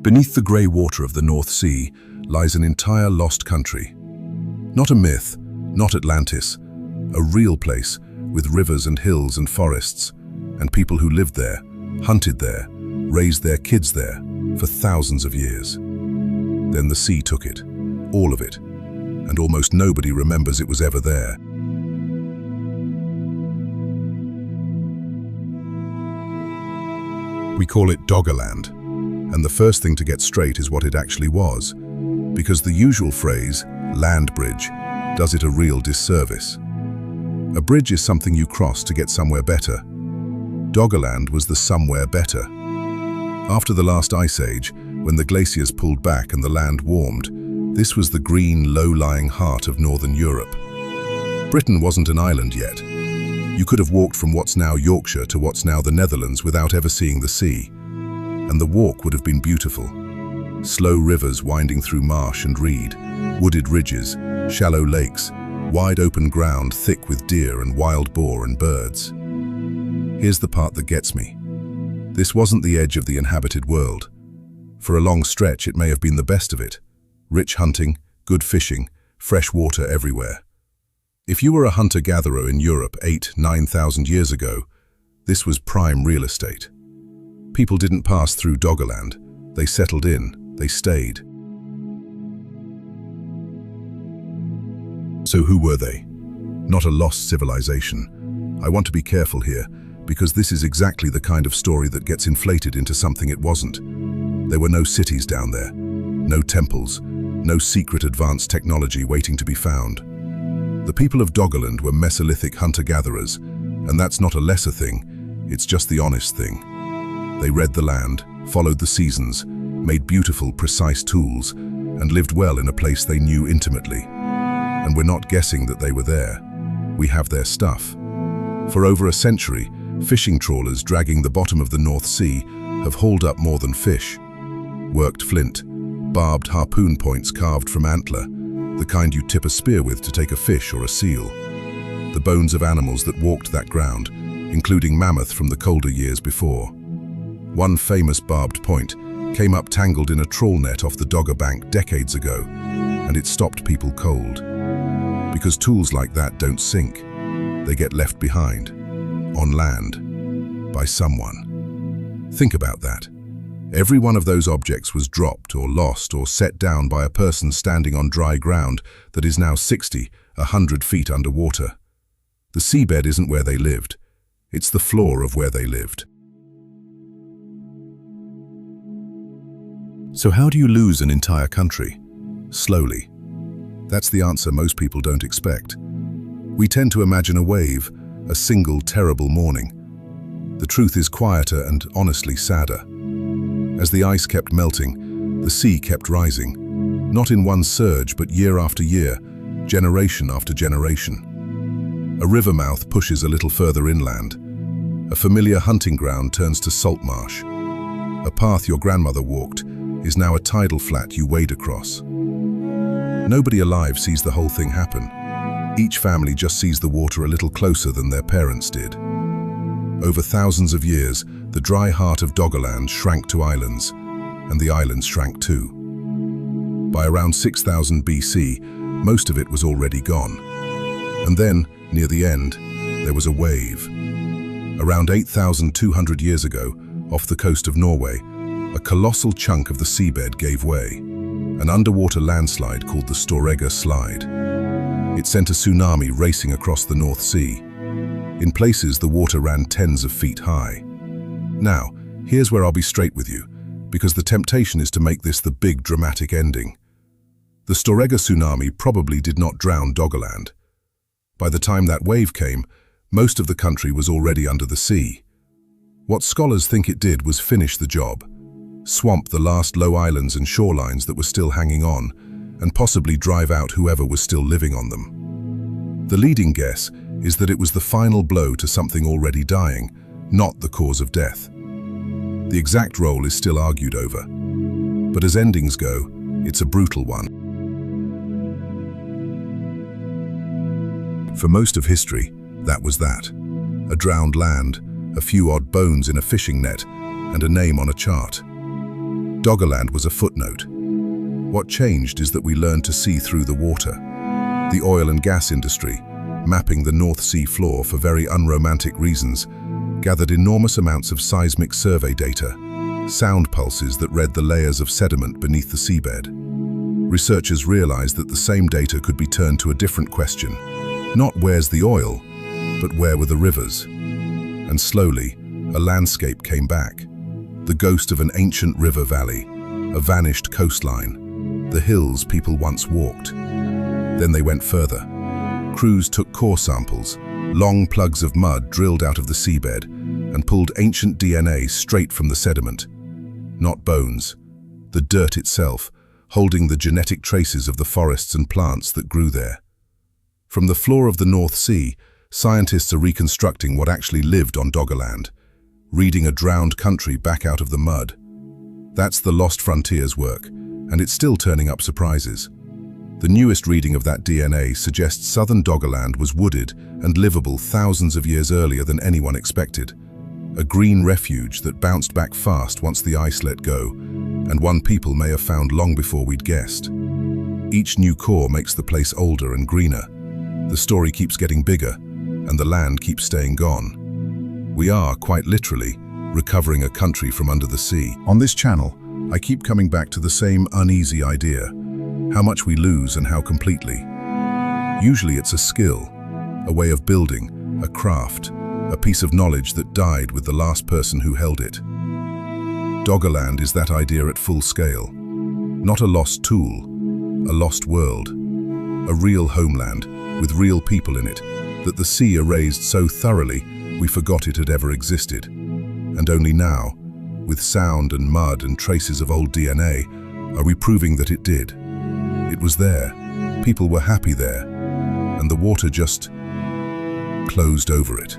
Beneath the grey water of the North Sea lies an entire lost country. Not a myth, not Atlantis, a real place with rivers and hills and forests, and people who lived there, hunted there, raised their kids there for thousands of years. Then the sea took it, all of it, and almost nobody remembers it was ever there. We call it Doggerland, and the first thing to get straight is what it actually was, because the usual phrase, land bridge, does it a real disservice. A bridge is something you cross to get somewhere better. Doggerland was the somewhere better. After the last ice age, when the glaciers pulled back and the land warmed, this was the green, low-lying heart of northern Europe. Britain wasn't an island yet. You could have walked from what's now Yorkshire to what's now the Netherlands without ever seeing the sea. And the walk would have been beautiful. Slow rivers winding through marsh and reed, wooded ridges, shallow lakes, wide open ground thick with deer and wild boar and birds. Here's the part that gets me. This wasn't the edge of the inhabited world. For a long stretch, it may have been the best of it. Rich hunting, good fishing, fresh water everywhere. If you were a hunter-gatherer in Europe 8,000–9,000 years ago, this was prime real estate. People didn't pass through Doggerland. They settled in, they stayed. So who were they? Not a lost civilization. I want to be careful here, because this is exactly the kind of story that gets inflated into something it wasn't. There were no cities down there, no temples, no secret advanced technology waiting to be found. The people of Doggerland were Mesolithic hunter-gatherers, and that's not a lesser thing, it's just the honest thing. They read the land, followed the seasons, made beautiful, precise tools, and lived well in a place they knew intimately. And we're not guessing that they were there. We have their stuff. For over a century, fishing trawlers dragging the bottom of the North Sea have hauled up more than fish. Worked flint, barbed harpoon points carved from antler, the kind you tip a spear with to take a fish or a seal. The bones of animals that walked that ground, including mammoth from the colder years before. One famous barbed point came up tangled in a trawl net off the Dogger Bank decades ago, and it stopped people cold. Because tools like that don't sink. They get left behind, on land, by someone. Think about that. Every one of those objects was dropped or lost or set down by a person standing on dry ground that is now 60, 100 feet underwater. The seabed isn't where they lived. It's the floor of where they lived. So how do you lose an entire country? Slowly. That's the answer most people don't expect. We tend to imagine a wave, a single terrible morning. The truth is quieter and honestly sadder. As the ice kept melting, the sea kept rising, not in one surge but year after year, generation after generation. A river mouth pushes a little further inland. A familiar hunting ground turns to salt marsh. A path your grandmother walked is now a tidal flat you wade across. Nobody alive sees the whole thing happen. Each family just sees the water a little closer than their parents did. Over thousands of years, the dry heart of Doggerland shrank to islands, and the islands shrank too. By around 6000 BC, most of it was already gone. And then, near the end, there was a wave. Around 8,200 years ago, off the coast of Norway, a colossal chunk of the seabed gave way. An underwater landslide called the Storegga Slide. It sent a tsunami racing across the North Sea. In places, the water ran tens of feet high. Now, here's where I'll be straight with you, because the temptation is to make this the big dramatic ending. The Storegga tsunami probably did not drown Doggerland. By the time that wave came, most of the country was already under the sea. What scholars think it did was finish the job, swamp the last low islands and shorelines that were still hanging on, and possibly drive out whoever was still living on them. The leading guess is that it was the final blow to something already dying, not the cause of death. The exact role is still argued over, but as endings go, it's a brutal one. For most of history, that was that. A drowned land, a few odd bones in a fishing net, and a name on a chart. Doggerland was a footnote. What changed is that we learned to see through the water. The oil and gas industry, mapping the North Sea floor for very unromantic reasons, gathered enormous amounts of seismic survey data, sound pulses that read the layers of sediment beneath the seabed. Researchers realized that the same data could be turned to a different question. Not where's the oil, but where were the rivers? And slowly, a landscape came back. The ghost of an ancient river valley, a vanished coastline, the hills people once walked. Then they went further. Crews took core samples, long plugs of mud drilled out of the seabed, and pulled ancient DNA straight from the sediment. Not bones, the dirt itself, holding the genetic traces of the forests and plants that grew there. From the floor of the North Sea, scientists are reconstructing what actually lived on Doggerland, reading a drowned country back out of the mud. That's the Lost Frontiers work, and it's still turning up surprises. The newest reading of that DNA suggests southern Doggerland was wooded and livable thousands of years earlier than anyone expected. A green refuge that bounced back fast once the ice let go, and one people may have found long before we'd guessed. Each new core makes the place older and greener. The story keeps getting bigger, and the land keeps staying gone. We are, quite literally, recovering a country from under the sea. On this channel, I keep coming back to the same uneasy idea: how much we lose and how completely. Usually it's a skill, a way of building, a craft, a piece of knowledge that died with the last person who held it. Doggerland is that idea at full scale. Not a lost tool, a lost world. A real homeland, with real people in it, that the sea erased so thoroughly we forgot it had ever existed. And only now, with sound and mud and traces of old DNA, are we proving that it did. It was there, people were happy there, and the water just closed over it.